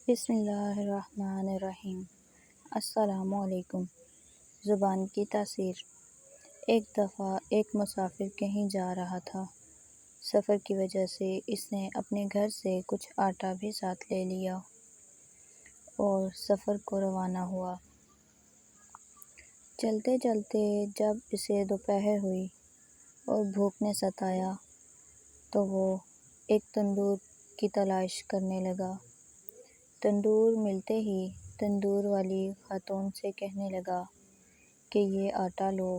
بسم اللہ الرحمن الرحیم۔ السلام علیکم۔ زبان کی تاثیر۔ ایک دفعہ ایک مسافر کہیں جا رہا تھا۔ سفر کی وجہ سے اس نے اپنے گھر سے کچھ آٹا بھی ساتھ لے لیا اور سفر کو روانہ ہوا۔ چلتے چلتے جب اسے دوپہر ہوئی اور بھوک نے ستایا تو وہ ایک تندور کی تلاش کرنے لگا۔ تندور ملتے ہی تندور والی خاتون سے کہنے لگا کہ یہ آٹا لو،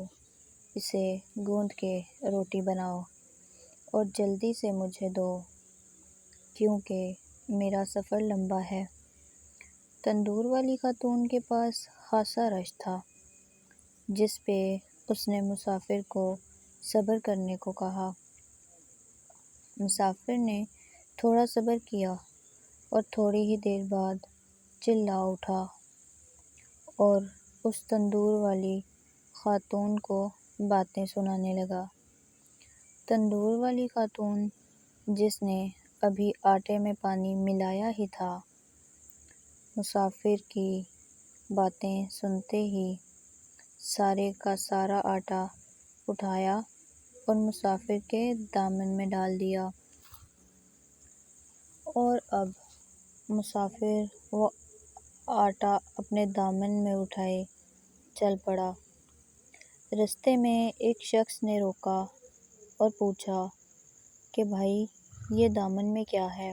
اسے گوندھ کے روٹی بناؤ اور جلدی سے مجھے دو کیونکہ میرا سفر لمبا ہے۔ تندور والی خاتون کے پاس خاصا رش تھا، جس پہ اس نے مسافر کو صبر کرنے کو کہا۔ مسافر نے تھوڑا صبر کیا اور تھوڑی ہی دیر بعد چلا اٹھا اور اس تندور والی خاتون کو باتیں سنانے لگا۔ تندور والی خاتون، جس نے ابھی آٹے میں پانی ملایا ہی تھا، مسافر کی باتیں سنتے ہی سارے کا سارا آٹا اٹھایا اور مسافر کے دامن میں ڈال دیا، اور اب مسافر وہ آٹا اپنے دامن میں اٹھائے چل پڑا۔ رستے میں ایک شخص نے روکا اور پوچھا کہ بھائی، یہ دامن میں کیا ہے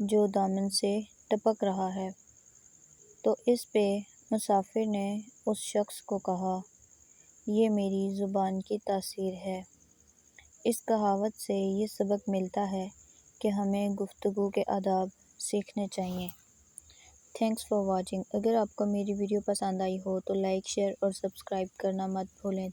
جو دامن سے ٹپک رہا ہے؟ تو اس پہ مسافر نے اس شخص کو کہا، یہ میری زبان کی تاثیر ہے۔ اس کہاوت سے یہ سبق ملتا ہے کہ ہمیں گفتگو کے آداب سیکھنے چاہیے۔ Thanks for watching. اگر آپ کو میری ویڈیو پسند آئی ہو تو لائک، شیئر اور سبسکرائب کرنا مت بھولیں۔